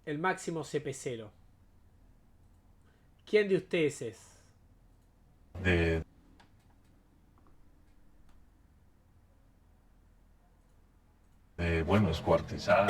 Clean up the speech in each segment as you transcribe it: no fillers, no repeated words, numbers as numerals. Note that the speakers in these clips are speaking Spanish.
el máximo CP0? ¿Quién de ustedes es? de, bueno, escuartizar,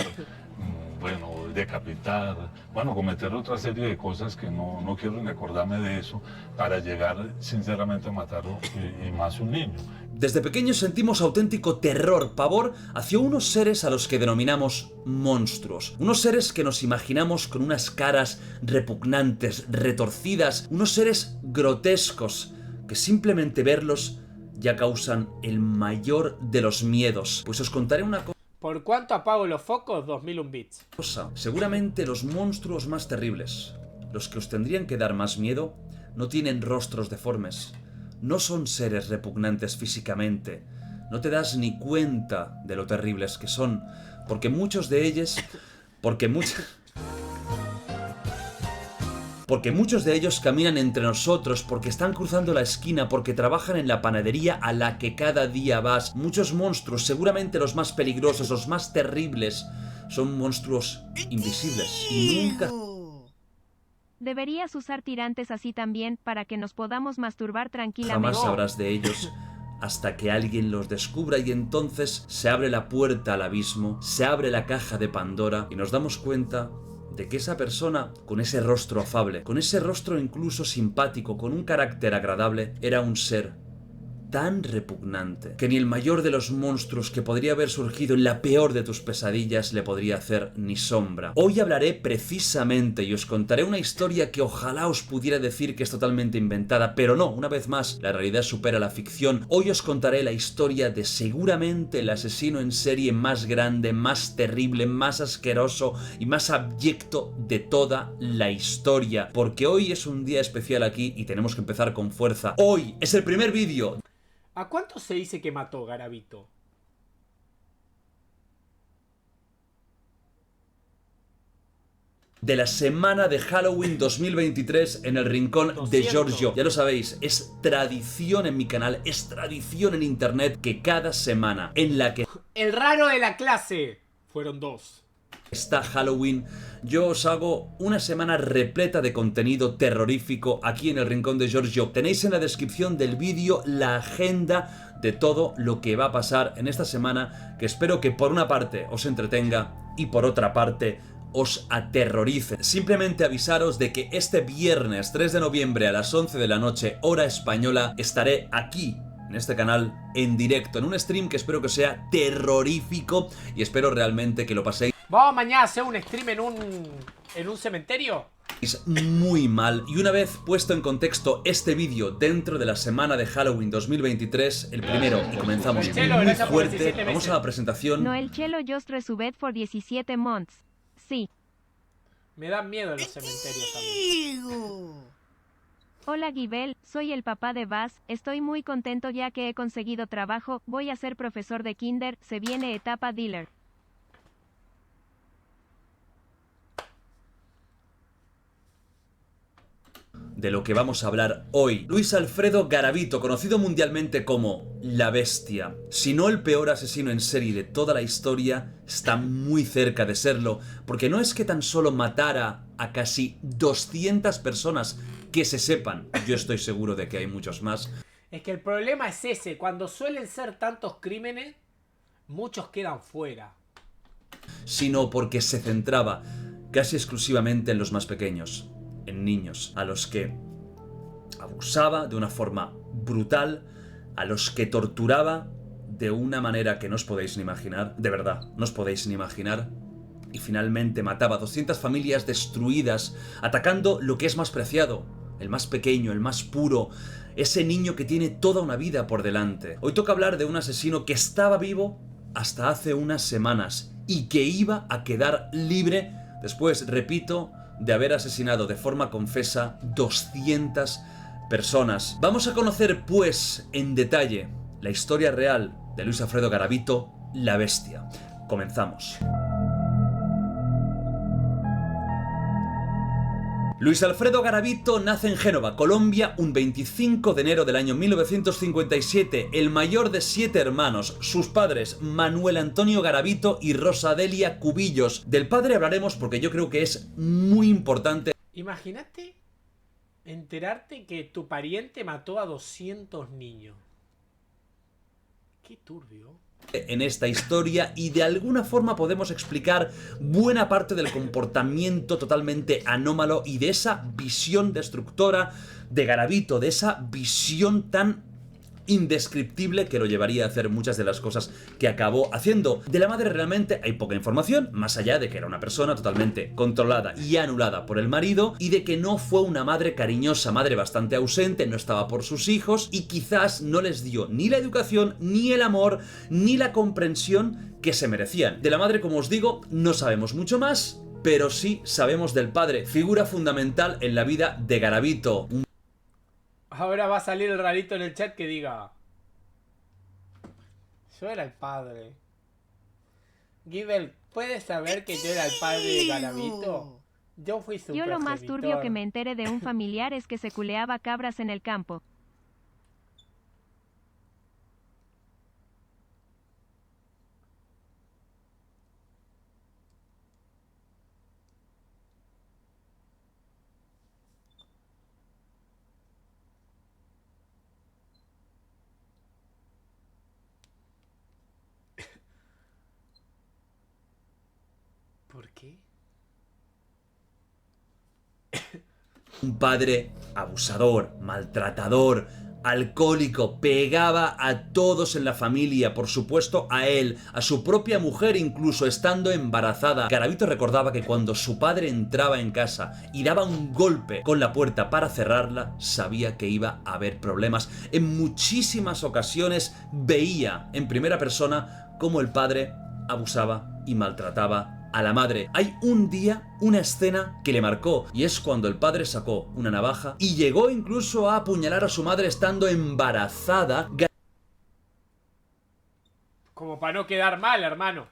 bueno, decapitar, bueno, cometer otra serie de cosas que no quiero ni acordarme de eso, para llegar sinceramente a matarlo y más un niño. Desde pequeños sentimos auténtico terror, pavor hacia unos seres a los que denominamos monstruos. Unos seres que nos imaginamos con unas caras repugnantes, retorcidas, unos seres grotescos, que simplemente verlos ya causan el mayor de los miedos. Pues os contaré una ¿Por cuánto apago los focos? 2001 bits. cosa. Seguramente los monstruos más terribles, los que os tendrían que dar más miedo, no tienen rostros deformes. No son seres repugnantes físicamente. No te das ni cuenta de lo terribles que son, porque muchos de ellos... Porque muchos de ellos caminan entre nosotros, porque están cruzando la esquina, porque trabajan en la panadería a la que cada día vas. Muchos monstruos, seguramente los más peligrosos, los más terribles, son monstruos invisibles y nunca Deberías usar tirantes así también para que nos podamos masturbar tranquilamente. jamás sabrás de ellos hasta que alguien los descubra, y entonces se abre la puerta al abismo, se abre la caja de Pandora y nos damos cuenta de que esa persona, con ese rostro afable, con ese rostro incluso simpático, con un carácter agradable, era un ser tan repugnante que ni el mayor de los monstruos que podría haber surgido en la peor de tus pesadillas le podría hacer ni sombra. Hoy hablaré precisamente y os contaré una historia que ojalá os pudiera decir que es totalmente inventada, pero no, una vez más, la realidad supera la ficción. Hoy os contaré la historia de seguramente el asesino en serie más grande, más terrible, más asqueroso y más abyecto de toda la historia, porque hoy es un día especial aquí y tenemos que empezar con fuerza. Hoy es el primer vídeo. ¿A cuánto se dice que mató Garavito? De la semana de Halloween 2023 en el rincón de 200. Giorgio. Ya lo sabéis, es tradición en mi canal, es tradición en internet que cada semana en la que El raro de la clase. Fueron 2. está Halloween, yo os hago una semana repleta de contenido terrorífico aquí en el rincón de Giorgio. Tenéis en la descripción del vídeo la agenda de todo lo que va a pasar en esta semana, que espero que por una parte os entretenga y por otra parte os aterrorice. Simplemente avisaros de que este viernes 3 de noviembre a las 11 de la noche, hora española, estaré aquí en este canal en directo, en un stream que espero que sea terrorífico y espero realmente que lo paséis ¿Vamos mañana a hacer un stream en un cementerio? muy mal. Y una vez puesto en contexto este vídeo dentro de la semana de Halloween 2023, el primero, y comenzamos Chelo, muy gracias por fuerte, 17 vamos meses. a la presentación. Noel Chelo just resubed for 17 months. Sí. Me dan miedo los cementerios también. Hola Gibel, soy el papá de Baz, estoy muy contento ya que he conseguido trabajo, voy a ser profesor de kinder, se viene etapa dealer. De lo que vamos a hablar hoy. Luis Alfredo Garavito, conocido mundialmente como La Bestia. Si no el peor asesino en serie de toda la historia, está muy cerca de serlo, porque no es que tan solo matara a casi 200 personas que se sepan, yo estoy seguro de que hay muchos más, Es que el problema es ese. Cuando suelen ser tantos crímenes, muchos quedan fuera. sino porque se centraba casi exclusivamente en los más pequeños, en niños, a los que abusaba de una forma brutal, a los que torturaba de una manera que no os podéis ni imaginar, de verdad, no os podéis ni imaginar, y finalmente mataba a 200 familias destruidas, atacando lo que es más preciado, el más pequeño, el más puro, ese niño que tiene toda una vida por delante. Hoy toca hablar de un asesino que estaba vivo hasta hace unas semanas y que iba a quedar libre después, repito, de haber asesinado de forma confesa 200 personas. Vamos a conocer, pues, en detalle la historia real de Luis Alfredo Garavito, La Bestia. Comenzamos. Luis Alfredo Garavito nace en Génova, Colombia, un 25 de enero del año 1957, el mayor de 7 hermanos, sus padres Manuel Antonio Garavito y Rosa Delia Cubillos. Del padre hablaremos porque yo creo que es muy importante. Imagínate enterarte que tu pariente mató a 200 niños. Qué turbio. En esta historia, y de alguna forma podemos explicar buena parte del comportamiento totalmente anómalo y de esa visión destructora de Garavito, de esa visión tan indescriptible que lo llevaría a hacer muchas de las cosas que acabó haciendo. De la madre realmente hay poca información, más allá de que era una persona totalmente controlada y anulada por el marido, y de que no fue una madre cariñosa, madre bastante ausente, no estaba por sus hijos y quizás no les dio ni la educación, ni el amor, ni la comprensión que se merecían. De la madre, como os digo, no sabemos mucho más, pero sí sabemos del padre, figura fundamental en la vida de Garavito. Ahora va a salir el rarito en el chat que diga: yo era el padre. Givel, ¿puedes saber que yo era el padre de Garavito? Yo fui su Yo lo más progenitor. turbio que me enteré de un familiar es que se culeaba cabras en el campo. ¿Por qué? Un padre abusador, maltratador, alcohólico, pegaba a todos en la familia, por supuesto a él, a su propia mujer incluso estando embarazada. Garavito recordaba que cuando su padre entraba en casa y daba un golpe con la puerta para cerrarla, sabía que iba a haber problemas. En muchísimas ocasiones veía en primera persona cómo el padre abusaba y maltrataba a la madre. Hay un día, una escena que le marcó, y es cuando el padre sacó una navaja y llegó incluso a apuñalar a su madre estando embarazada. Como para no quedar mal, hermano.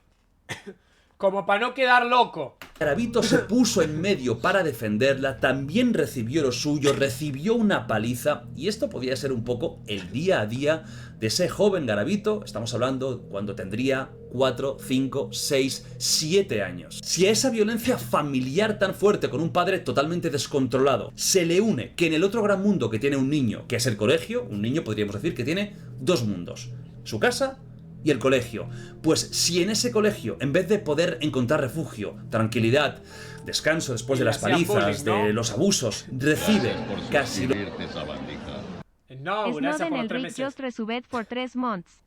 Como para no quedar loco. Garavito se puso en medio para defenderla, también recibió lo suyo, recibió una paliza, y esto podía ser un poco el día a día de ese joven Garavito. Estamos hablando cuando tendría 4, 5, 6, 7 años. Si a esa violencia familiar tan fuerte con un padre totalmente descontrolado se le une que en el otro gran mundo que tiene un niño, que es el colegio, un niño podríamos decir que tiene dos mundos, su casa y el colegio. Pues si en ese colegio, en vez de poder encontrar refugio, tranquilidad, descanso después de las palizas, de los abusos, recibe casi No, gracias Snowden por el 3 Rick meses. just resubed for 3 months.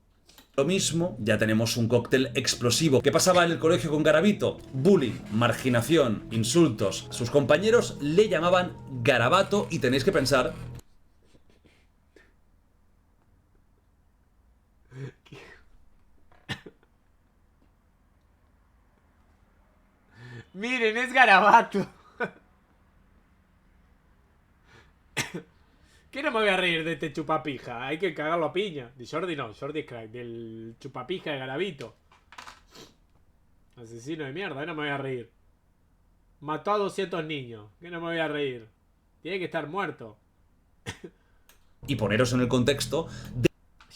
lo mismo, ya tenemos un cóctel explosivo. ¿Qué pasaba en el colegio con Garavito? Bullying, marginación, insultos. Sus compañeros le llamaban Garabato y tenéis que pensar... Miren, es Garabato. ¿Qué no me voy a reír de este chupapija? Hay que cagarlo a piña. De Jordi no, Jordi es crack. Del chupapija de Garavito. Asesino de mierda, no me voy a reír. Mató a 200 niños. ¿Qué no me voy a reír? Tiene que estar muerto. Y poneros en el contexto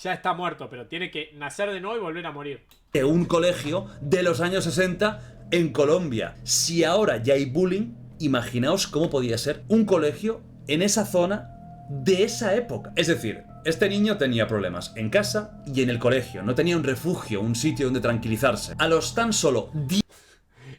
Ya está muerto, pero tiene que nacer de nuevo y volver a morir. de un colegio de los años 60 en Colombia. Si ahora ya hay bullying, imaginaos cómo podía ser un colegio en esa zona de esa época. Es decir, este niño tenía problemas en casa y en el colegio. No tenía un refugio, un sitio donde tranquilizarse. A los tan solo 10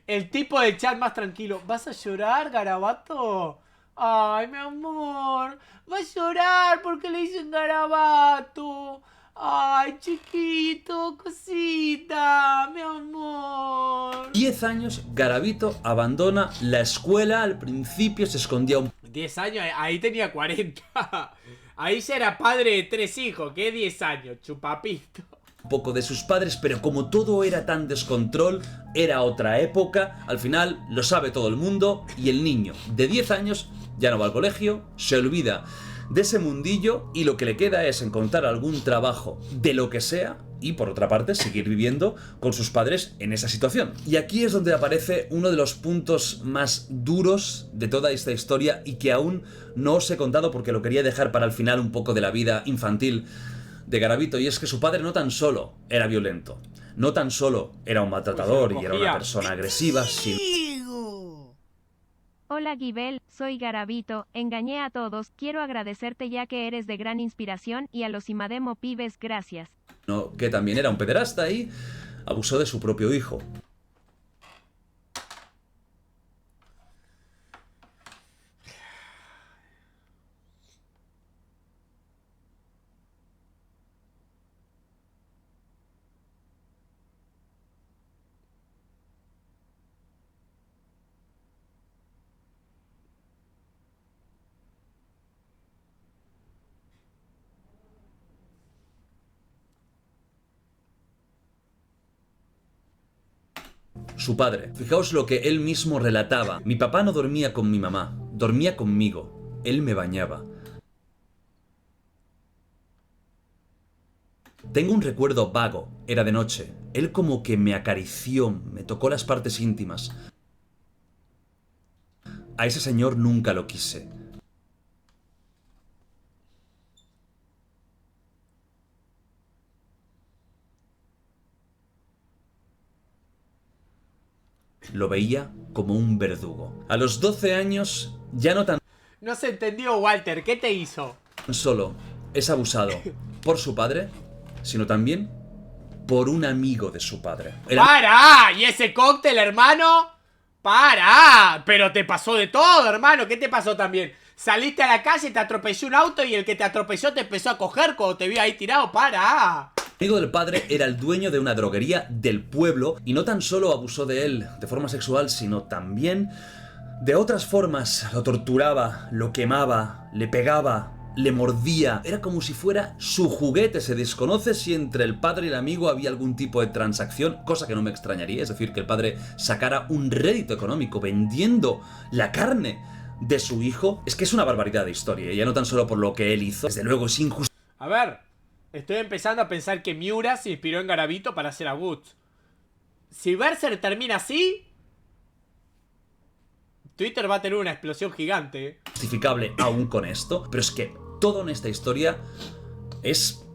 El tipo de chat más tranquilo. ¿Vas a llorar, Garabato? Ay, mi amor. Va a llorar porque le dicen Garabato. Ay, chiquito, cosita, mi amor. 10 años, Garavito abandona la escuela. Al principio se escondía un 10 años, ahí tenía 40. Ahí ya era padre de 3 hijos. ¿Qué 10 años? Chupapito. poco de sus padres, pero como todo era tan descontrol, era otra época, al final lo sabe todo el mundo y el niño de 10 años ya no va al colegio, se olvida de ese mundillo y lo que le queda es encontrar algún trabajo de lo que sea y por otra parte seguir viviendo con sus padres en esa situación. Y aquí es donde aparece uno de los puntos más duros de toda esta historia y que aún no os he contado porque lo quería dejar para el final un poco de la vida infantil de Garavito, y es que su padre no tan solo era violento, no tan solo era un maltratador y era una persona agresiva, sino... Hola Gibel, soy Garavito, engañé a todos, quiero agradecerte ya que eres de gran inspiración y a los Imademo pibes gracias. que también era un pederasta y abusó de su propio hijo. Su padre. Fijaos lo que él mismo relataba. Mi papá no dormía con mi mamá, dormía conmigo. Él me bañaba. Tengo un recuerdo vago, era de noche. Él como que me acarició, me tocó las partes íntimas. A ese señor nunca lo quise. Lo veía como un verdugo. A los 12 años ya no tan No se entendió, Walter. ¿Qué te hizo? solo es abusado por su padre, sino también por un amigo de su padre. ¡Para! ¿Y ese cóctel, hermano? ¡Para! Pero te pasó de todo, hermano. ¿Qué te pasó también? Saliste a la calle, te atropelló un auto y el que te atropelló te empezó a coger cuando te vio ahí tirado. ¡Para! El amigo del padre era el dueño de una droguería del pueblo y no tan solo abusó de él de forma sexual, sino también de otras formas. Lo torturaba, lo quemaba, le pegaba, le mordía. Era como si fuera su juguete. Se desconoce si entre el padre y el amigo había algún tipo de transacción, cosa que no me extrañaría, es decir, que el padre sacara un rédito económico vendiendo la carne de su hijo. Es que es una barbaridad de historia, y ya no tan solo por lo que él hizo. Desde luego es injusto. A ver, estoy empezando a pensar que Miura se inspiró en Garavito para hacer a Guts. Si Berserk termina así, Twitter va a tener una explosión gigante. Justificable aún con esto, pero es que todo en esta historia es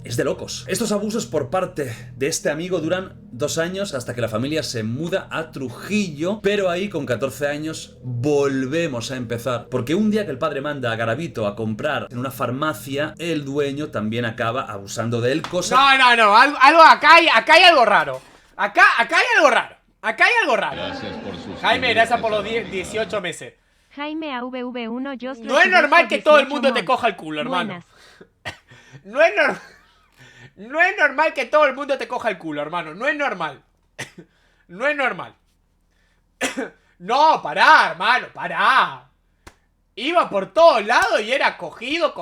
de locos. Estos abusos por parte de este amigo duran 2 años hasta que la familia se muda a Trujillo, pero ahí con 14 años volvemos a empezar, porque un día que el padre manda a Garavito a comprar en una farmacia, el dueño también acaba abusando de él, cosa... No, algo acá hay algo raro. Acá hay algo raro. Acá hay algo raro. Gracias por sus Jaime, gracias por los 18 meses. Jaime AVV1 yo No es normal que todo el mundo te coja el culo, hermano. No es normal que todo el mundo te coja el culo, hermano. No es normal. No es normal. No, pará, hermano, pará. Iba por todos lados y era cogido.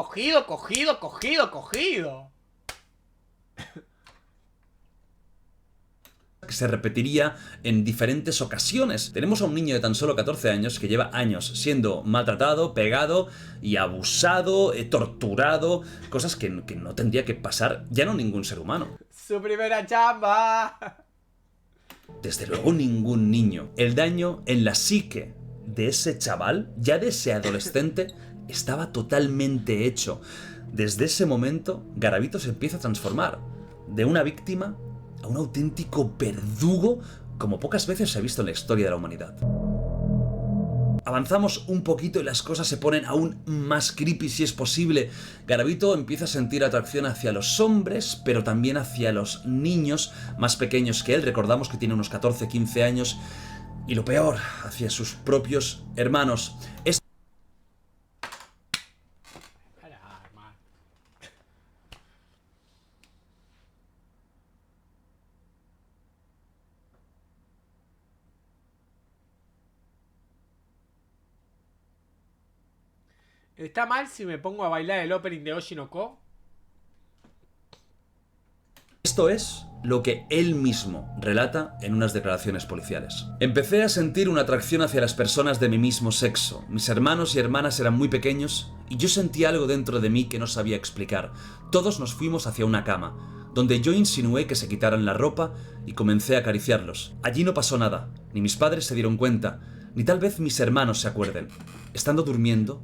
Que se repetiría en diferentes ocasiones. Tenemos a un niño de tan solo 14 años que lleva años siendo maltratado, pegado y abusado, torturado, cosas que no tendría que pasar ya no ningún ser humano. Su primera chamba. Desde luego ningún niño. El daño en la psique de ese chaval, ya de ese adolescente, estaba totalmente hecho. Desde ese momento, Garavito se empieza a transformar de una víctima a un auténtico verdugo como pocas veces se ha visto en la historia de la humanidad. Avanzamos un poquito y las cosas se ponen aún más creepy si es posible. Garavito empieza a sentir atracción hacia los hombres, pero también hacia los niños más pequeños que él. Recordamos que tiene unos 14, 15 años. Y lo peor, hacia sus propios hermanos. ¿Está mal si me pongo a bailar el opening de Oshinoko? Esto es lo que él mismo relata en unas declaraciones policiales. Empecé a sentir una atracción hacia las personas de mi mismo sexo. Mis hermanos y hermanas eran muy pequeños y yo sentía algo dentro de mí que no sabía explicar. Todos nos fuimos hacia una cama. donde yo insinué que se quitaran la ropa y comencé a acariciarlos. Allí no pasó nada, ni mis padres se dieron cuenta, ni tal vez mis hermanos se acuerden. Estando durmiendo,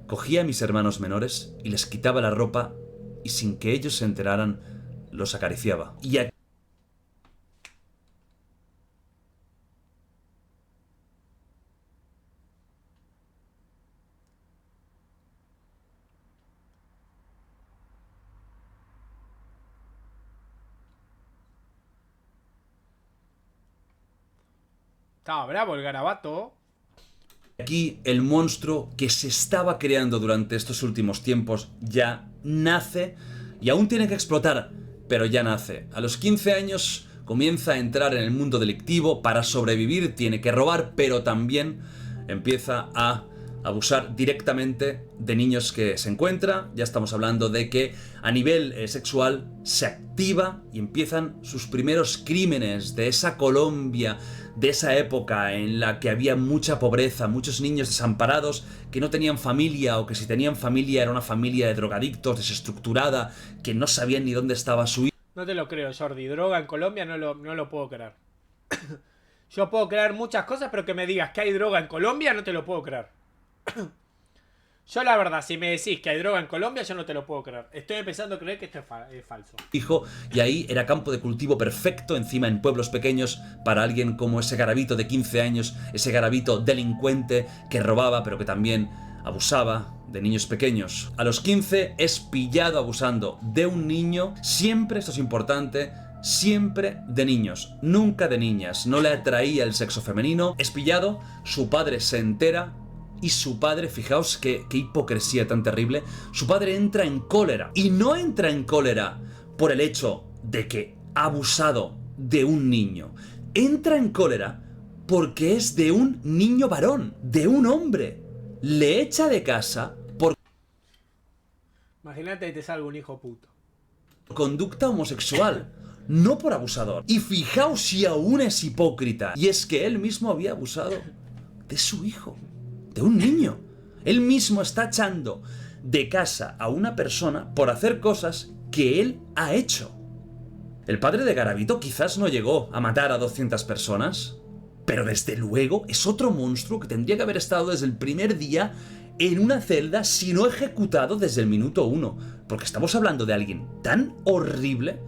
cogía a mis hermanos menores y les quitaba la ropa y sin que ellos se enteraran, los acariciaba. Y Estaba bravo el garabato. aquí el monstruo que se estaba creando durante estos últimos tiempos ya nace y aún tiene que explotar, pero ya nace. A los 15 años comienza a entrar en el mundo delictivo. Para sobrevivir tiene que robar, pero también empieza a abusar directamente de niños que se encuentra. Ya estamos hablando de que a nivel sexual se activa y empiezan sus primeros crímenes de esa Colombia, de esa época en la que había mucha pobreza, muchos niños desamparados que no tenían familia, o que si tenían familia era una familia de drogadictos, desestructurada, que no sabían ni dónde estaba su hijo. No te lo creo, Jordi. Droga en Colombia no lo puedo creer. Yo puedo creer muchas cosas, pero que me digas que hay droga en Colombia no te lo puedo creer. Yo la verdad, si me decís que hay droga en Colombia, yo no te lo puedo creer. Estoy empezando a creer que esto es falso. Y ahí era campo de cultivo perfecto, encima en pueblos pequeños, para alguien como ese garabito de 15 años, ese garabito delincuente que robaba, pero que también abusaba de niños pequeños. A los 15 es pillado abusando de un niño, siempre, esto es importante, siempre de niños, nunca de niñas. No le atraía el sexo femenino, es pillado, su padre se entera. Y su padre, fijaos qué hipocresía tan terrible, su padre entra en cólera. Y no entra en cólera por el hecho de que ha abusado de un niño. Entra en cólera porque es de un niño varón, de un hombre. Le echa de casa por Imagínate que te salga un hijo puto. conducta homosexual, no por abusador. Y fijaos si aún es hipócrita. Y es que él mismo había abusado de su hijo. De un niño. Él mismo está echando de casa a una persona por hacer cosas que él ha hecho. El padre de Garabito quizás no llegó a matar a 200 personas, pero desde luego es otro monstruo que tendría que haber estado desde el primer día en una celda, si no ejecutado desde el minuto 1. Porque estamos hablando de alguien tan horrible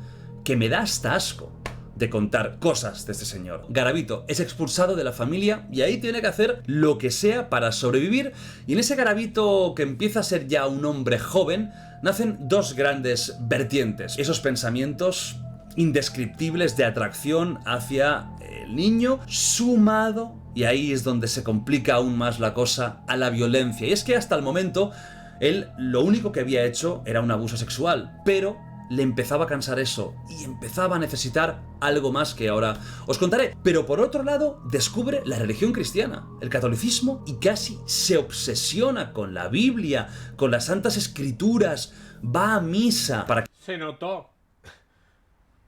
que me da hasta asco de contar cosas de este señor. Garabito es expulsado de la familia y ahí tiene que hacer lo que sea para sobrevivir. Y en ese Garabito, que empieza a ser ya un hombre joven, nacen dos grandes vertientes. Esos pensamientos indescriptibles de atracción hacia el niño, sumado, y ahí es donde se complica aún más la cosa, a la violencia. Y es que hasta el momento él lo único que había hecho era un abuso sexual, pero le empezaba a cansar eso y empezaba a necesitar algo más que ahora os contaré. Pero por otro lado, descubre la religión cristiana, el catolicismo, y casi se obsesiona con la Biblia, con las santas escrituras, va a misa para... Se notó.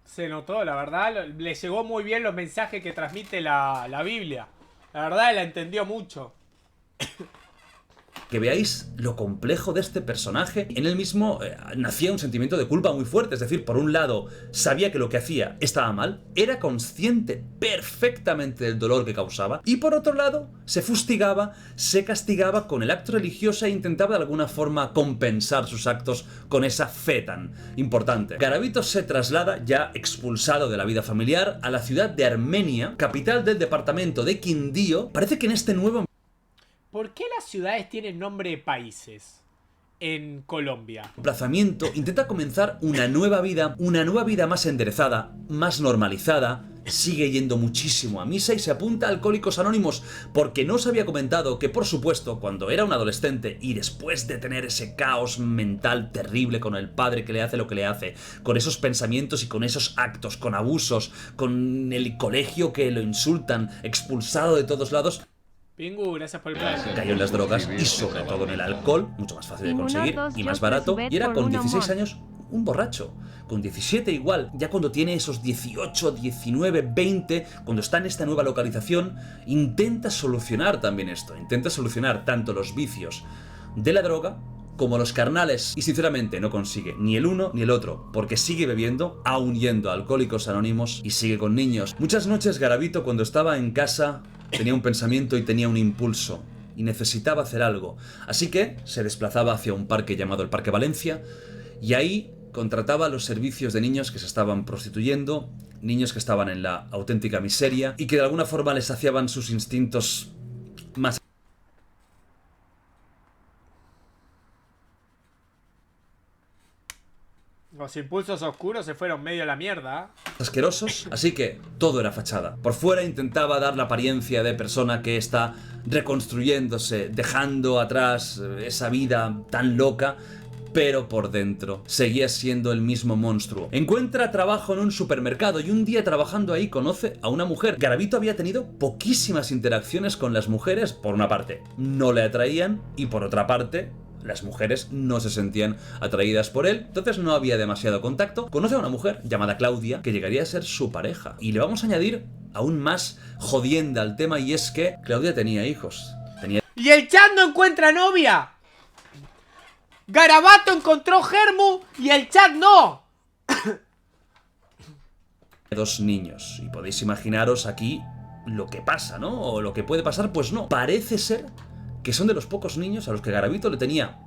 Se notó, la verdad. Le llegó muy bien los mensajes que transmite la Biblia. La verdad, la entendió mucho. Que veáis lo complejo de este personaje. En él mismo nacía un sentimiento de culpa muy fuerte. Es decir, por un lado, sabía que lo que hacía estaba mal, era consciente perfectamente del dolor que causaba, y por otro lado, se fustigaba, se castigaba con el acto religioso e intentaba de alguna forma compensar sus actos con esa fe tan importante. Garabito se traslada, ya expulsado de la vida familiar, a la ciudad de Armenia, capital del departamento de Quindío. Parece que en este nuevo... ¿Por qué las ciudades tienen nombre de países en Colombia? Emplazamiento, intenta comenzar una nueva vida más enderezada, más normalizada. Sigue yendo muchísimo a misa y se apunta a Alcohólicos Anónimos, porque no os había comentado que, por supuesto, cuando era un adolescente y después de tener ese caos mental terrible con el padre que le hace lo que le hace, con esos pensamientos y con esos actos, con abusos, con el colegio que lo insultan, expulsado de todos lados, Pingu, gracias por el plan. cayó en las drogas y sobre todo en el alcohol, mucho más fácil de conseguir Ninguno, dos, y más yo barato, presubet y era por con uno 16 more. años un borracho, con 17 igual, ya cuando tiene esos 18, 19, 20, cuando está en esta nueva localización, intenta solucionar también esto, intenta solucionar tanto los vicios de la droga como los carnales. Y sinceramente no consigue ni el uno ni el otro, porque sigue bebiendo, aún yendo a Alcohólicos Anónimos y sigue con niños. Muchas noches Garavito, cuando estaba en casa, tenía un pensamiento y tenía un impulso. Y necesitaba hacer algo. Así que se desplazaba hacia un parque llamado el Parque Valencia. Y ahí contrataba los servicios de niños que se estaban prostituyendo, niños que estaban en la auténtica miseria y que de alguna forma les saciaban sus instintos más Los impulsos oscuros se fueron medio a la mierda. asquerosos, así que todo era fachada. Por fuera intentaba dar la apariencia de persona que está reconstruyéndose, dejando atrás esa vida tan loca, pero por dentro seguía siendo el mismo monstruo. Encuentra trabajo en un supermercado y un día trabajando ahí conoce a una mujer. Garavito había tenido poquísimas interacciones con las mujeres. Por una parte, no le atraían y por otra parte, las mujeres no se sentían atraídas por él, entonces no había demasiado contacto. Conoce a una mujer llamada Claudia, que llegaría a ser su pareja. Y le vamos a añadir aún más jodienda al tema, y es que Claudia tenía hijos. ¡Y el chat no encuentra novia! Garabato encontró Germu y el chat no. Dos niños. Y podéis imaginaros aquí lo que pasa, ¿no? O lo que puede pasar, pues no. Parece ser que son de los pocos niños a los que Garavito le tenía,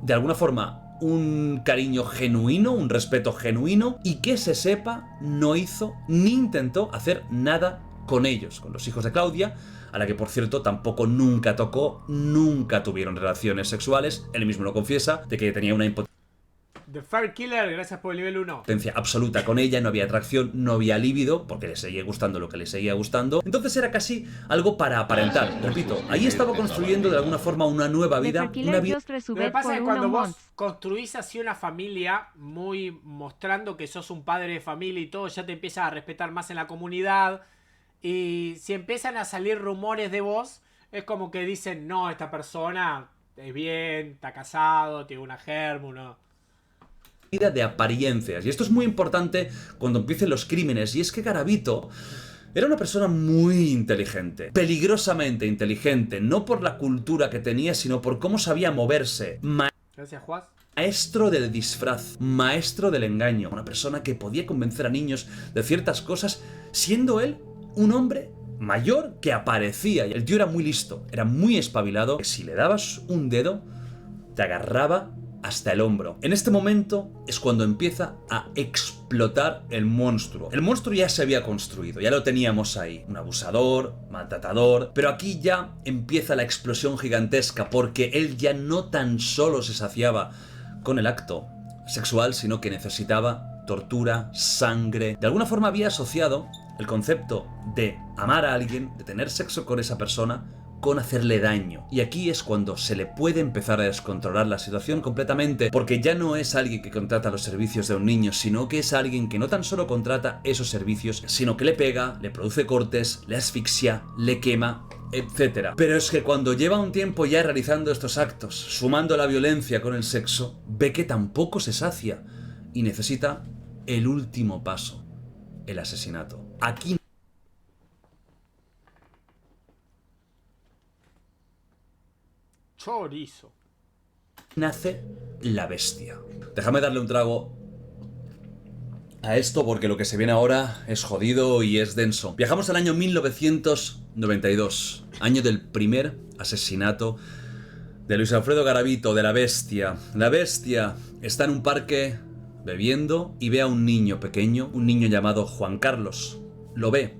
de alguna forma, un cariño genuino, un respeto genuino, y que se sepa, no hizo ni intentó hacer nada con ellos, con los hijos de Claudia, a la que por cierto tampoco nunca tocó, nunca tuvieron relaciones sexuales. Él mismo lo confiesa, de que tenía una The Fire Killer, gracias por el nivel 1. impotencia absoluta con ella, no había atracción, no había líbido, porque le seguía gustando lo que le seguía gustando. Entonces era casi algo para aparentar. Repito, ahí estaba construyendo de alguna forma una nueva vida, una vida. Lo que pasa es que cuando vos construís así una familia, muy mostrando que sos un padre de familia y todo, ya te empiezas a respetar más en la comunidad. Y si empiezan a salir rumores de vos, es como que dicen, no, esta persona es bien, está casado, tiene una germu, no. Vida de apariencias. Y esto es muy importante cuando empiecen los crímenes. Y es que Garavito era una persona muy inteligente, peligrosamente inteligente, no por la cultura que tenía, sino por cómo sabía moverse. Gracias, Juan. Maestro del disfraz, maestro del engaño, una persona que podía convencer a niños de ciertas cosas, siendo él un hombre mayor que aparecía. Y el tío era muy listo, era muy espabilado, que si le dabas un dedo, te agarraba hasta el hombro. En este momento es cuando empieza a explotar el monstruo. El monstruo ya se había construido, ya lo teníamos ahí. Un abusador, maltratador, pero aquí ya empieza la explosión gigantesca, porque él ya no tan solo se saciaba con el acto sexual, sino que necesitaba tortura, sangre. De alguna forma había asociado el concepto de amar a alguien, de tener sexo con esa persona, con hacerle daño. Y aquí es cuando se le puede empezar a descontrolar la situación completamente, porque ya no es alguien que contrata los servicios de un niño, sino que es alguien que no tan solo contrata esos servicios, sino que le pega, le produce cortes, le asfixia, le quema, etc. Pero es que cuando lleva un tiempo ya realizando estos actos, sumando la violencia con el sexo, ve que tampoco se sacia y necesita el último paso, el asesinato. Aquí Chorizo. nace la bestia. Déjame darle un trago a esto, porque lo que se viene ahora es jodido y es denso. Viajamos al año 1992, año del primer asesinato de Luis Alfredo Garavito, de la bestia. La bestia está en un parque bebiendo y ve a un niño pequeño, un niño llamado Juan Carlos. Lo ve,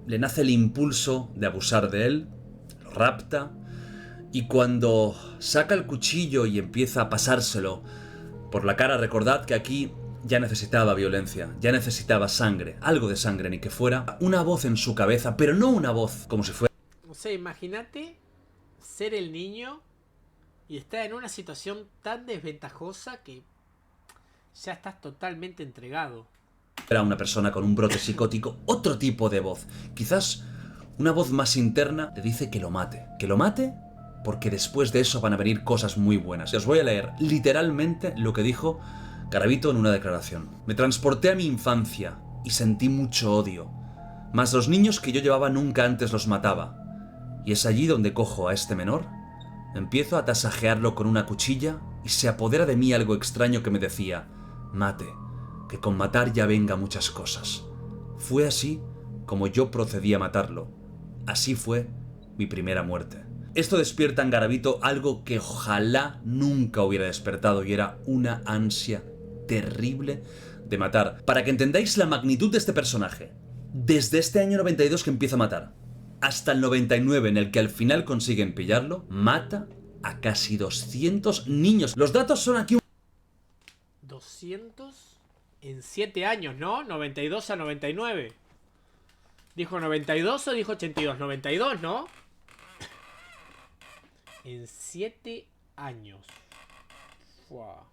le nace el impulso de abusar de él, lo rapta, y cuando saca el cuchillo y empieza a pasárselo por la cara, recordad que aquí ya necesitaba violencia, ya necesitaba sangre, algo de sangre, ni que fuera una voz en su cabeza, pero no una voz como si fuera... O sea, imagínate ser el niño y estar en una situación tan desventajosa que ya estás totalmente entregado. Era una persona con un brote psicótico, otro tipo de voz, quizás una voz más interna, le dice que lo mate porque después de eso van a venir cosas muy buenas. Os voy a leer literalmente lo que dijo Garavito en una declaración. Me transporté a mi infancia y sentí mucho odio, mas los niños que yo llevaba nunca antes los mataba, y es allí donde cojo a este menor, empiezo a tasajearlo con una cuchilla y se apodera de mí algo extraño que me decía: mate, que con matar ya venga muchas cosas. Fue así como yo procedí a matarlo. Así fue mi primera muerte. Esto despierta en Garavito algo que ojalá nunca hubiera despertado, y era una ansia terrible de matar. Para que entendáis la magnitud de este personaje, desde este año 92 que empieza a matar, hasta el 99 en el que al final consiguen pillarlo, mata a casi 200 niños. Los datos son aquí 200 en 7 años, ¿no? 92 a 99. ¿Dijo 92 o dijo 82? 92, ¿no? En 7 años. Fua.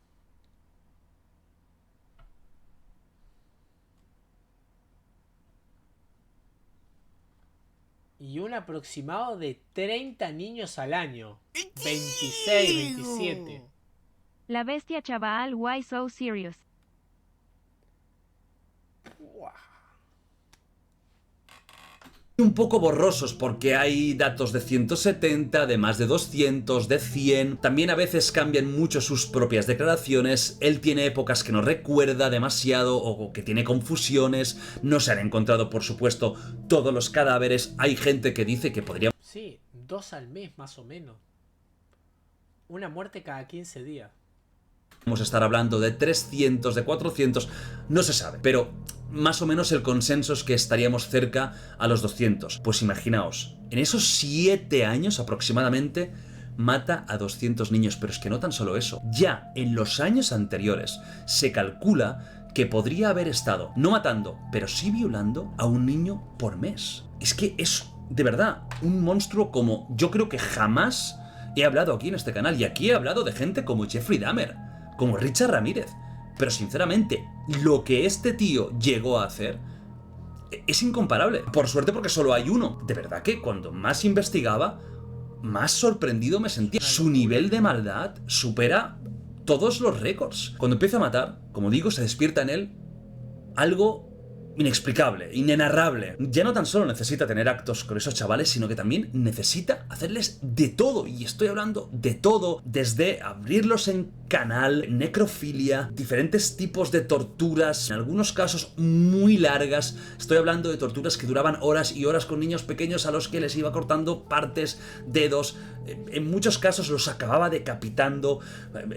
Y un aproximado de 30 niños al año. 26, 27. La bestia chaval, why so serious? Fua. un poco borrosos porque hay datos de 170, de más de 200, de 100. También a veces cambian mucho sus propias declaraciones. Él tiene épocas que no recuerda demasiado o que tiene confusiones. No se han encontrado, por supuesto, todos los cadáveres. Hay gente que dice que podría... Sí, 2 al mes más o menos. Una muerte cada 15 días. Vamos a estar hablando de 300, de 400, no se sabe, pero más o menos el consenso es que estaríamos cerca a los 200. Pues imaginaos, en esos 7 años aproximadamente mata a 200 niños, pero es que no tan solo eso, ya en los años anteriores se calcula que podría haber estado no matando, pero sí violando a un niño por mes. Es que es, de verdad, un monstruo como yo creo que jamás he hablado aquí en este canal, y aquí he hablado de gente como Jeffrey Dahmer, como Richard Ramírez, pero sinceramente, lo que este tío llegó a hacer es incomparable. Por suerte, porque solo hay uno. De verdad que cuando más investigaba, más sorprendido me sentía. Su nivel de maldad supera todos los récords. Cuando empieza a matar, como digo, se despierta en él algo inexplicable, inenarrable. Ya no tan solo necesita tener actos con esos chavales, sino que también necesita hacerles de todo. Y estoy hablando de todo, desde abrirlos en canal, necrofilia, diferentes tipos de torturas, en algunos casos muy largas. Estoy hablando de torturas que duraban horas y horas con niños pequeños a los que les iba cortando partes, dedos. En muchos casos los acababa decapitando.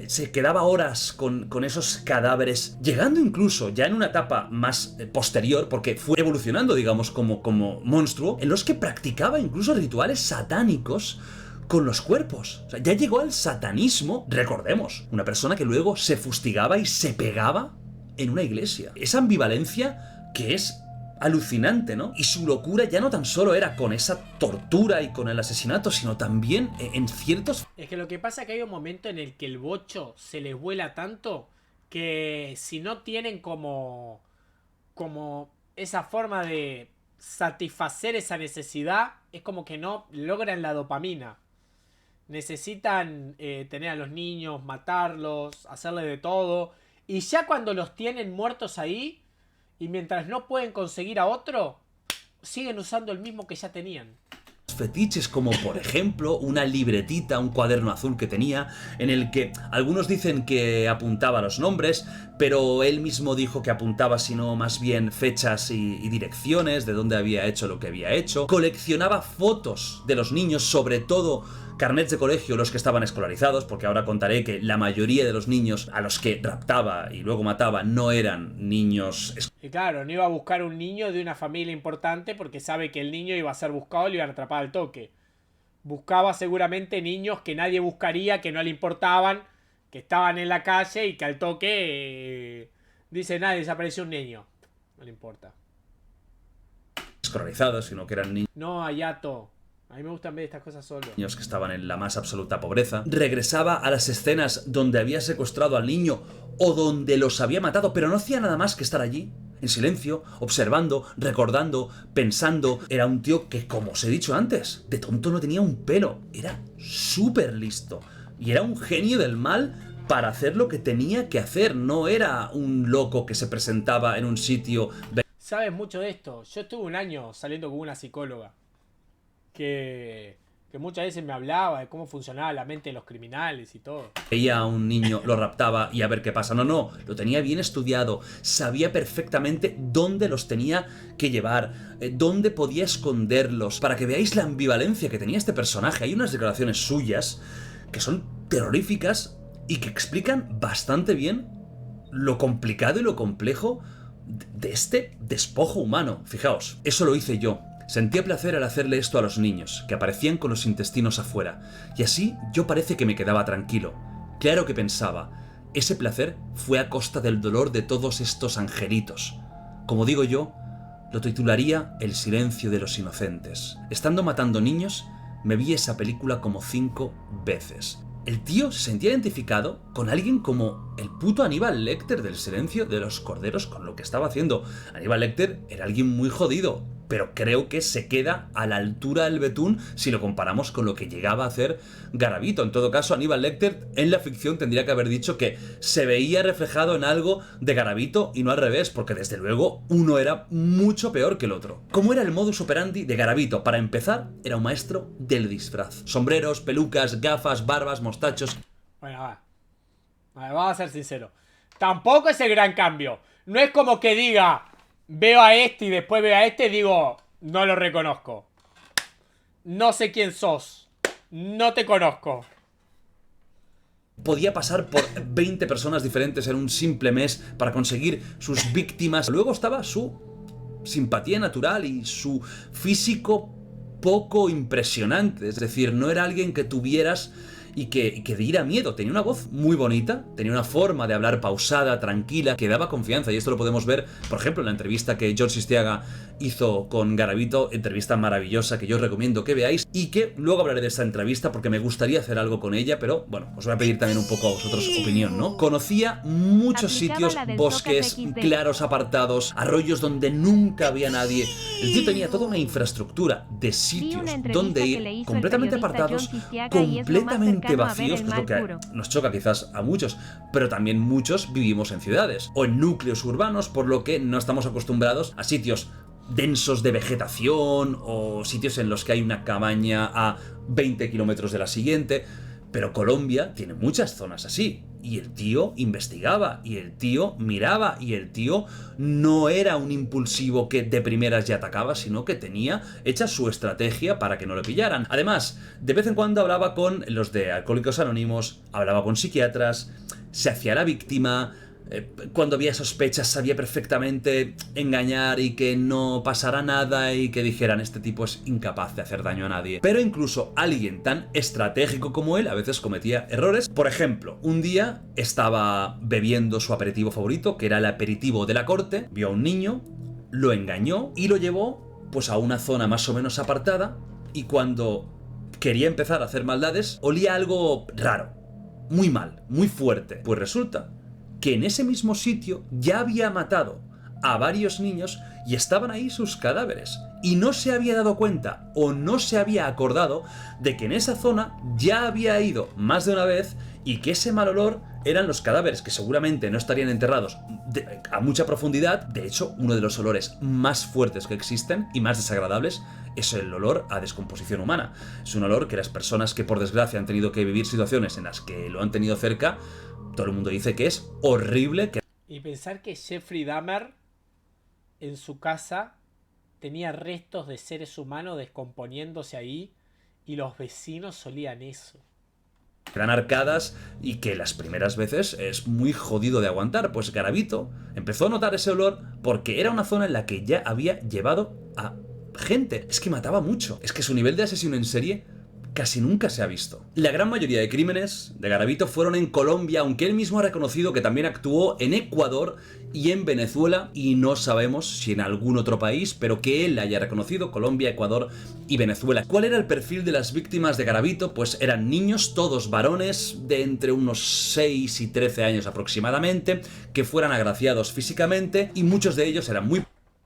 Se quedaba horas con esos cadáveres, llegando incluso ya en una etapa más posterior, porque fue evolucionando, digamos, como monstruo, en los que practicaba incluso rituales satánicos con los cuerpos. O sea, ya llegó al satanismo, recordemos, una persona que luego se fustigaba y se pegaba en una iglesia. Esa ambivalencia que es alucinante, ¿no? Y su locura ya no tan solo era con esa tortura y con el asesinato, sino también en ciertos... Es que lo que pasa es que hay un momento en el que el bocho se les vuela tanto que si no tienen como esa forma de satisfacer esa necesidad, es como que no logran la dopamina. Necesitan tener a los niños, matarlos, hacerles de todo. Y ya cuando los tienen muertos ahí, y mientras no pueden conseguir a otro, siguen usando el mismo que ya tenían. Fetiches como por ejemplo una libretita, un cuaderno azul que tenía, en el que algunos dicen que apuntaba los nombres, pero él mismo dijo que apuntaba sino más bien fechas y direcciones de dónde había hecho lo que había hecho. Coleccionaba fotos de los niños, sobre todo carnets de colegio, los que estaban escolarizados, porque ahora contaré que la mayoría de los niños a los que raptaba y luego mataba no eran niños. Y claro, no iba a buscar un niño de una familia importante porque sabe que el niño iba a ser buscado y lo iban a atrapar al toque. Buscaba seguramente niños que nadie buscaría, que no le importaban, que estaban en la calle y que al toque dice, nadie, desapareció un niño. No le importa. Escolarizados, sino que eran niños. No, Ayato. A mí me gustan ver estas cosas solo. Niños que estaban en la más absoluta pobreza. Regresaba a las escenas donde había secuestrado al niño o donde los había matado, pero no hacía nada más que estar allí, en silencio, observando, recordando, pensando. Era un tío que, como os he dicho antes, de tonto no tenía un pelo. Era súper listo. Y era un genio del mal para hacer lo que tenía que hacer. No era un loco que se presentaba en un sitio... Sabes mucho de esto. Yo estuve un año saliendo con una psicóloga que Que muchas veces me hablaba de cómo funcionaba la mente de los criminales y todo. Veía a un niño, lo raptaba y a ver qué pasa. No, no, lo tenía bien estudiado. Sabía perfectamente dónde los tenía que llevar, dónde podía esconderlos. Para que veáis la ambivalencia que tenía este personaje. Hay unas declaraciones suyas que son terroríficas y que explican bastante bien lo complicado y lo complejo de este despojo humano. Fijaos, eso lo hice yo. Sentía placer al hacerle esto a los niños, que aparecían con los intestinos afuera, y así yo parece que me quedaba tranquilo. Claro que pensaba, ese placer fue a costa del dolor de todos estos angelitos. Como digo yo, lo titularía El silencio de los inocentes. Estando matando niños, me vi esa película como 5 veces. El tío se sentía identificado con alguien como el puto Aníbal Lecter del Silencio de los Corderos con lo que estaba haciendo. Aníbal Lecter era alguien muy jodido, pero creo que se queda a la altura del betún si lo comparamos con lo que llegaba a hacer Garavito. En todo caso, Aníbal Lecter en la ficción tendría que haber dicho que se veía reflejado en algo de Garavito y no al revés, porque desde luego uno era mucho peor que el otro. ¿Cómo era el modus operandi de Garavito? Para empezar, era un maestro del disfraz. Sombreros, pelucas, gafas, barbas, mostachos. Bueno, va. A ver, vamos a ser sinceros. Tampoco es el gran cambio. No es como que diga, veo a este y después veo a este y digo, no lo reconozco. No sé quién sos. No te conozco. Podía pasar por 20 personas diferentes en un simple mes para conseguir sus víctimas. Luego estaba su simpatía natural y su físico poco impresionante. Es decir, no era alguien que tuvieras y que diera miedo. Tenía una voz muy bonita, tenía una forma de hablar pausada, tranquila, que daba confianza. Y esto lo podemos ver, por ejemplo, en la entrevista que George Istiaga hizo con Garavito, entrevista maravillosa que yo os recomiendo que veáis, y que luego hablaré de esta entrevista porque me gustaría hacer algo con ella, pero bueno, os voy a pedir también un poco a vosotros opinión, ¿no? Conocía muchos sitios, bosques, claros apartados, arroyos donde nunca había nadie. El tío tenía toda una infraestructura de sitios donde ir completamente apartados, completamente vacíos, que es lo que nos choca quizás a muchos, pero también muchos vivimos en ciudades o en núcleos urbanos, por lo que no estamos acostumbrados a sitios densos de vegetación o sitios en los que hay una cabaña a 20 kilómetros de la siguiente. Pero Colombia tiene muchas zonas así, y el tío investigaba, y el tío miraba, y el tío no era un impulsivo que de primeras ya atacaba, sino que tenía hecha su estrategia para que no lo pillaran. Además, de vez en cuando hablaba con los de Alcohólicos Anónimos, hablaba con psiquiatras, se hacía la víctima. Cuando había sospechas sabía perfectamente engañar y que no pasara nada y que dijeran este tipo es incapaz de hacer daño a nadie. Pero incluso alguien tan estratégico como él a veces cometía errores. Por ejemplo, un día estaba bebiendo su aperitivo favorito, que era el aperitivo de la corte, vio a un niño, lo engañó y lo llevó pues a una zona más o menos apartada, y cuando quería empezar a hacer maldades olía algo raro, muy mal, muy fuerte. Pues resulta que en ese mismo sitio ya había matado a varios niños y estaban ahí sus cadáveres. Y no se había dado cuenta o no se había acordado de que en esa zona ya había ido más de una vez y que ese mal olor eran los cadáveres, que seguramente no estarían enterrados a mucha profundidad. De hecho, uno de los olores más fuertes que existen y más desagradables es el olor a descomposición humana. Es un olor que las personas que por desgracia han tenido que vivir situaciones en las que lo han tenido cerca, todo el mundo dice que es horrible. Y pensar que Jeffrey Dahmer en su casa tenía restos de seres humanos descomponiéndose ahí y los vecinos olían eso. Eran arcadas y que las primeras veces es muy jodido de aguantar. Pues Garavito empezó a notar ese olor porque era una zona en la que ya había llevado a gente. Es que mataba mucho. Es que su nivel de asesino en serie casi nunca se ha visto. La gran mayoría de crímenes de Garavito fueron en Colombia, aunque él mismo ha reconocido que también actuó en Ecuador y en Venezuela, y no sabemos si en algún otro país, pero que él haya reconocido Colombia, Ecuador y Venezuela. ¿Cuál era el perfil de las víctimas de Garavito? Pues eran niños, todos varones, de entre unos 6 y 13 años aproximadamente, que fueran agraciados físicamente, y muchos de ellos eran muy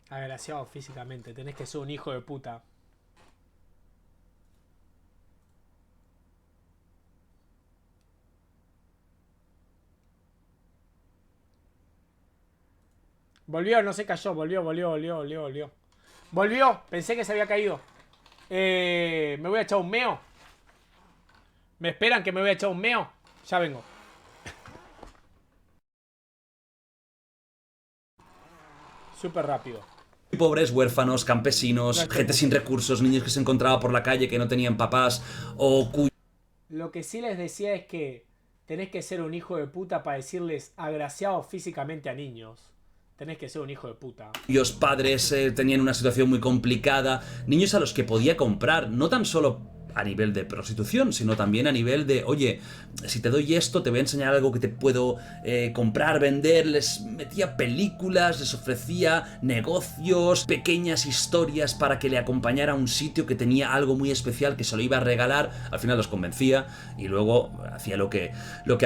agraciados físicamente, tenés que ser un hijo de puta. Volvió, no se cayó, volvió. Volvió, pensé que se había caído. Me voy a echar un meo. ¿Me esperan que me voy a echar un meo? Ya vengo. Súper rápido. Pobres, huérfanos, campesinos, gente sin recursos, niños que se encontraban por la calle que no tenían papás o Lo que sí les decía es que tenés que ser un hijo de puta para decirles agraciados físicamente a niños. Tenés que ser un hijo de puta. cuyos padres tenían una situación muy complicada, niños a los que podía comprar, no tan solo a nivel de prostitución, sino también a nivel de, oye, si te doy esto, te voy a enseñar algo que te puedo comprar, vender. Les metía películas, les ofrecía negocios, pequeñas historias para que le acompañara a un sitio que tenía algo muy especial que se lo iba a regalar. Al final los convencía y luego hacía lo que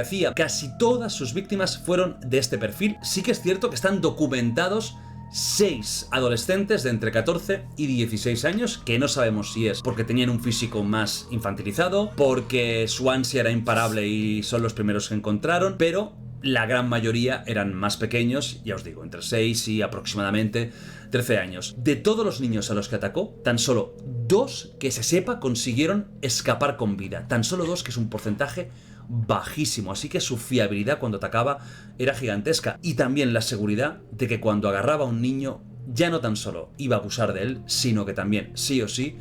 hacía. Casi todas sus víctimas fueron de este perfil. Sí que es cierto que están documentados 6 adolescentes de entre 14 y 16 años, que no sabemos si es porque tenían un físico más infantilizado, porque su ansia era imparable y son los primeros que encontraron, pero la gran mayoría eran más pequeños, ya os digo, entre 6 y aproximadamente 13 años. De todos los niños a los que atacó, tan solo 2 que se sepa consiguieron escapar con vida. Tan solo 2, que es un porcentaje bajísimo, así que su fiabilidad cuando atacaba era gigantesca, y también la seguridad de que cuando agarraba a un niño ya no tan solo iba a abusar de él, sino que también, sí o sí,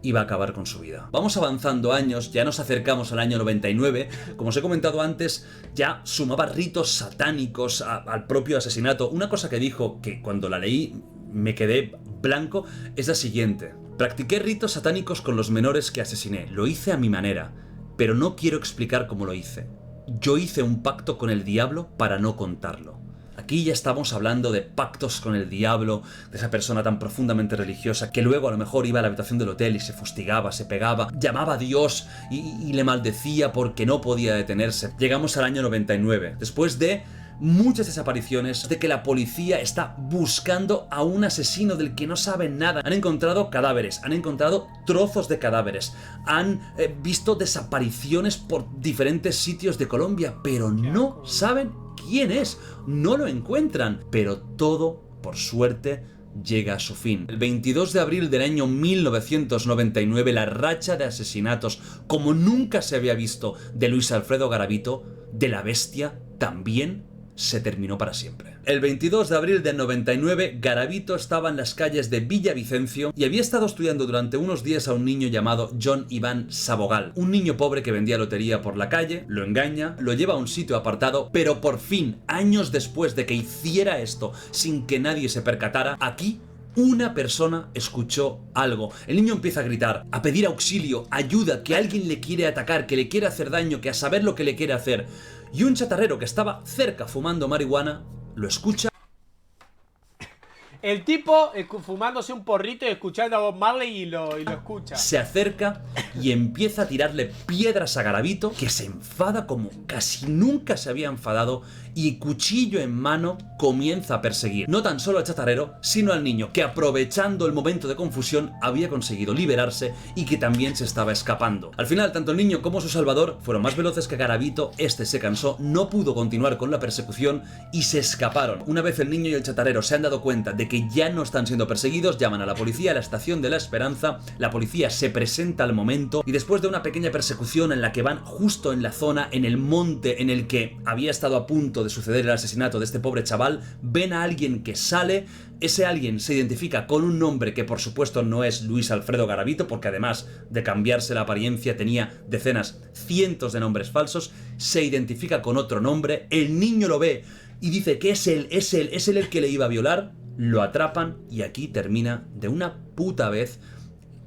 iba a acabar con su vida. Vamos avanzando años, ya nos acercamos al año 99, como os he comentado antes, ya sumaba ritos satánicos al propio asesinato. Una cosa que dijo, que cuando la leí me quedé blanco, es la siguiente: practiqué ritos satánicos con los menores que asesiné, lo hice a mi manera, pero no quiero explicar cómo lo hice. Yo hice un pacto con el diablo para no contarlo. Aquí ya estamos hablando de pactos con el diablo, de esa persona tan profundamente religiosa que luego a lo mejor iba a la habitación del hotel y se fustigaba, se pegaba, llamaba a Dios y le maldecía porque no podía detenerse. Llegamos al año 99, después de muchas desapariciones, de que la policía está buscando a un asesino del que no saben nada. Han encontrado cadáveres, han encontrado trozos de cadáveres, han visto desapariciones por diferentes sitios de Colombia, pero no saben quién es, no lo encuentran. Pero todo, por suerte, llega a su fin. El 22 de abril del año 1999, la racha de asesinatos como nunca se había visto de Luis Alfredo Garavito, de la bestia, también se terminó para siempre. El 22 de abril del 99, Garavito estaba en las calles de Villavicencio y había estado estudiando durante unos días a un niño llamado John Iván Sabogal, un niño pobre que vendía lotería por la calle, lo engaña, lo lleva a un sitio apartado, pero por fin, años después de que hiciera esto sin que nadie se percatara, aquí una persona escuchó algo. El niño empieza a gritar, a pedir auxilio, ayuda, que alguien le quiere atacar, que le quiere hacer daño, que a saber lo que le quiere hacer. Y un chatarrero que estaba cerca fumando marihuana lo escucha. El tipo fumándose un porrito y escuchando a Bob Marley y lo escucha. Se acerca y empieza a tirarle piedras a Garavito, que se enfada como casi nunca se había enfadado y cuchillo en mano comienza a perseguir no tan solo al chatarrero, sino al niño, que aprovechando el momento de confusión había conseguido liberarse y que también se estaba escapando. Al final, tanto el niño como su salvador fueron más veloces que Garavito. Este se cansó, no pudo continuar con la persecución y se escaparon. Una vez el niño y el chatarrero se han dado cuenta de que ya no están siendo perseguidos, llaman a la policía a la estación de La Esperanza. La policía se presenta al momento y después de una pequeña persecución en la que van justo en la zona, en el monte en el que había estado a punto de suceder el asesinato de este pobre chaval, ven a alguien que sale. Ese alguien se identifica con un nombre que por supuesto no es Luis Alfredo Garavito, porque además de cambiarse la apariencia tenía decenas, cientos de nombres falsos. Se identifica con otro nombre, el niño lo ve y dice que es él el que le iba a violar. Lo atrapan y aquí termina de una puta vez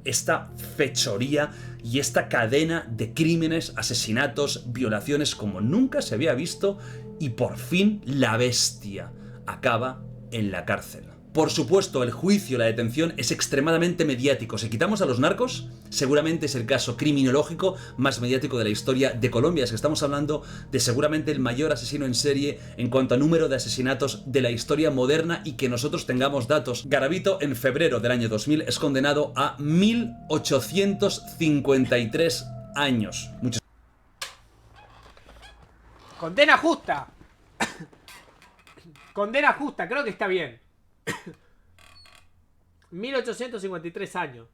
esta fechoría y esta cadena de crímenes, asesinatos, violaciones como nunca se había visto, y por fin la bestia acaba en la cárcel. Por supuesto, el juicio, la detención es extremadamente mediático. Si quitamos a los narcos, seguramente es el caso criminológico más mediático de la historia de Colombia. Es que estamos hablando de seguramente el mayor asesino en serie en cuanto a número de asesinatos de la historia moderna y que nosotros tengamos datos. Garavito, en febrero del año 2000, es condenado a 1853 años. Condena justa. Condena justa, creo que está bien. 1853 años.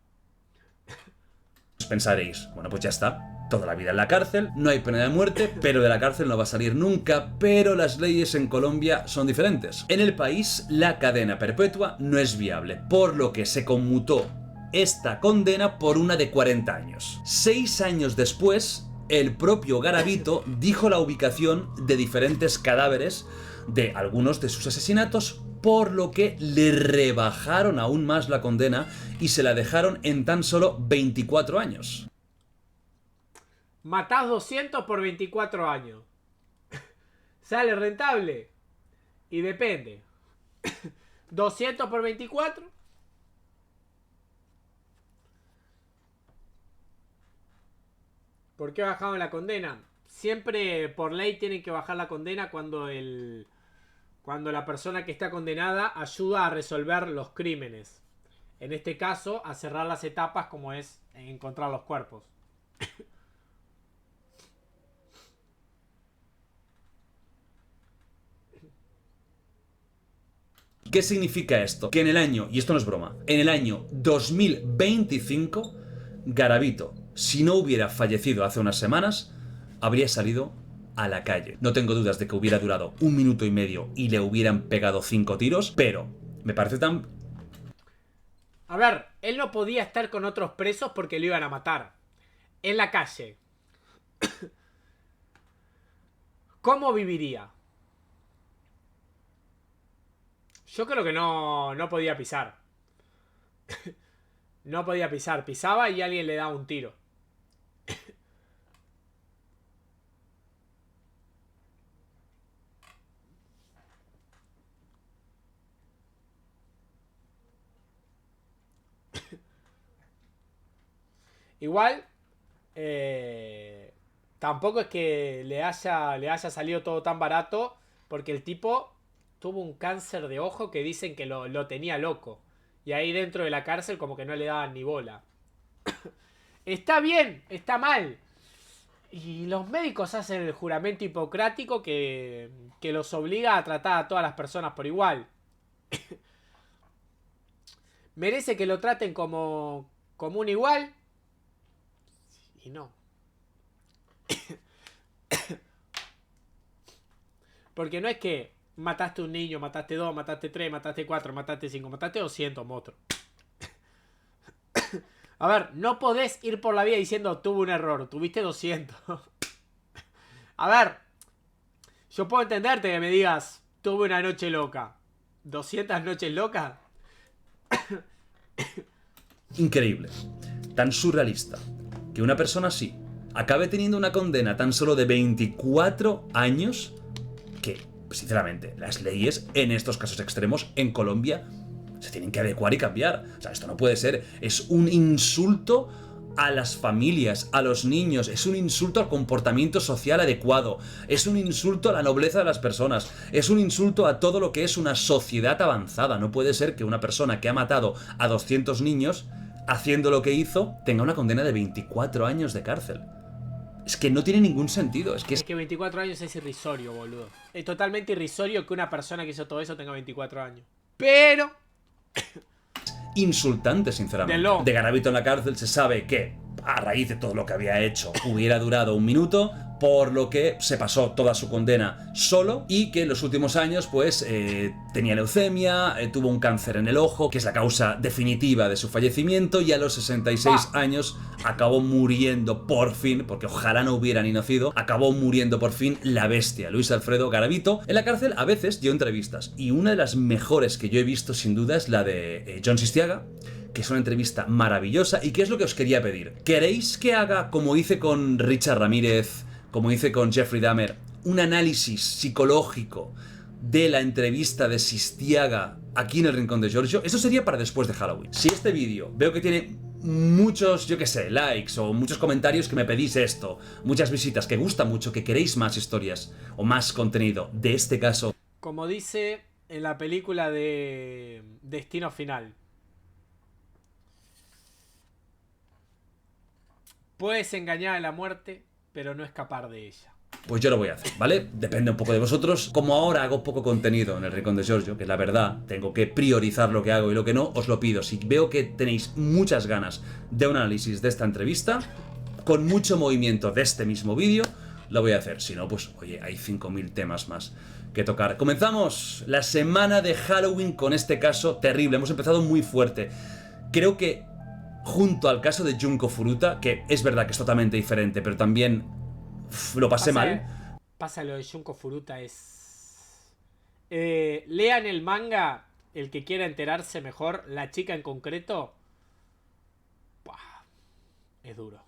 Pensaréis, bueno, pues ya está. toda la vida en la cárcel, no hay pena de muerte, pero de la cárcel no va a salir nunca, pero las leyes en Colombia son diferentes. En el país, la cadena perpetua no es viable, por lo que se conmutó esta condena por una de 40 años. 6 años después, el propio Garavito dijo la ubicación de diferentes cadáveres de algunos de sus asesinatos, por lo que le rebajaron aún más la condena y se la dejaron en tan solo 24 años. Matás 200 por 24 años. ¿Sale rentable? Y depende. 200 por 24. ¿Por qué bajaron la condena? Siempre por ley tienen que bajar la condena cuando la persona que está condenada ayuda a resolver los crímenes. En este caso, a cerrar las etapas como es encontrar los cuerpos. ¿Qué significa esto? Que en el año, y esto no es broma, en el año 2025, Garavito, si no hubiera fallecido hace unas semanas, habría salido a la calle. No tengo dudas de que hubiera durado 1 minuto y medio y le hubieran pegado 5 tiros, pero me parece tan... A ver, él no podía estar con otros presos porque lo iban a matar. En la calle. ¿Cómo viviría? Yo creo que no podía pisar. No podía pisar. Pisaba y alguien le daba un tiro. Igual, tampoco es que le haya salido todo tan barato, porque el tipo tuvo un cáncer de ojo que dicen que lo tenía loco. Y ahí dentro de la cárcel como que no le daban ni bola. Está bien, está mal. Y los médicos hacen el juramento hipocrático que los obliga a tratar a todas las personas por igual. ¿Merece que lo traten como un igual? Y no. Porque no es que mataste un niño, mataste 2, mataste 3, mataste 4, mataste 5, mataste 200 monstruos. A ver, no podés ir por la vida diciendo tuve un error, tuviste 200. A ver, yo puedo entenderte que me digas tuve una noche loca. ¿200 noches locas? Increíble, tan surrealista, que una persona así acabe teniendo una condena tan solo de 24 años, que, sinceramente, las leyes en estos casos extremos en Colombia se tienen que adecuar y cambiar. O sea, esto no puede ser. Es un insulto a las familias, a los niños, es un insulto al comportamiento social adecuado, es un insulto a la nobleza de las personas, es un insulto a todo lo que es una sociedad avanzada. No puede ser que una persona que ha matado a 200 niños haciendo lo que hizo tenga una condena de 24 años de cárcel. Es que no tiene ningún sentido. Es que 24 años es irrisorio, boludo. Es totalmente irrisorio que una persona que hizo todo eso tenga 24 años. Pero... insultante, sinceramente. De Garavito en la cárcel se sabe que, a raíz de todo lo que había hecho, hubiera durado 1 minuto, por lo que se pasó toda su condena solo, y que en los últimos años pues tenía leucemia, tuvo un cáncer en el ojo, que es la causa definitiva de su fallecimiento, y a los 66 años acabó muriendo por fin, porque ojalá no hubiera ni nacido, acabó muriendo por fin la bestia, Luis Alfredo Garavito. En la cárcel a veces dio entrevistas, y una de las mejores que yo he visto sin duda es la de Jon Sistiaga, que es una entrevista maravillosa. ¿Y qué es lo que os quería pedir? ¿Queréis que haga, como hice con Richard Ramírez, como hice con Jeffrey Dahmer, un análisis psicológico de la entrevista de Sistiaga aquí en el Rincón de Giorgio? Eso sería para después de Halloween. Si este vídeo veo que tiene muchos, yo qué sé, likes o muchos comentarios que me pedís esto, muchas visitas, que gusta mucho, que queréis más historias o más contenido de este caso. Como dice en la película de Destino Final, puedes engañar a la muerte, pero no escapar de ella. Pues yo lo voy a hacer, ¿vale? Depende un poco de vosotros. Como ahora hago poco contenido en el Rincón de Giorgio, que la verdad tengo que priorizar lo que hago y lo que no, os lo pido. Si veo que tenéis muchas ganas de un análisis de esta entrevista, con mucho movimiento de este mismo vídeo, lo voy a hacer. Si no, pues, oye, hay 5000 temas más que tocar. Comenzamos la semana de Halloween con este caso terrible. Hemos empezado muy fuerte. Creo que junto al caso de Junko Furuta, que es verdad que es totalmente diferente, pero también lo pasé mal. Pasa lo de Junko Furuta es... lean el manga, el que quiera enterarse mejor, la chica en concreto... Buah, es duro.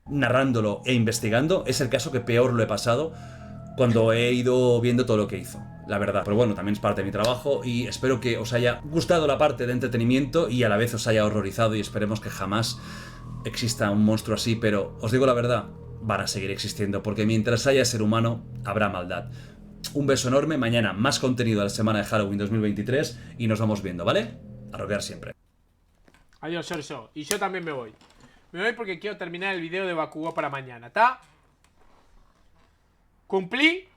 Narrándolo e investigando, es el caso que peor lo he pasado cuando he ido viendo todo lo que hizo, la verdad. Pero bueno, también es parte de mi trabajo y espero que os haya gustado la parte de entretenimiento y a la vez os haya horrorizado, y esperemos que jamás exista un monstruo así, pero os digo la verdad, van a seguir existiendo, porque mientras haya ser humano, habrá maldad. Un beso enorme, mañana más contenido de la semana de Halloween 2023 y nos vamos viendo, ¿vale? A rockear siempre. Adiós, Giorgio. Y yo también me voy. Me voy porque quiero terminar el video de Bakugou para mañana, ¿está? ¿Cumplí?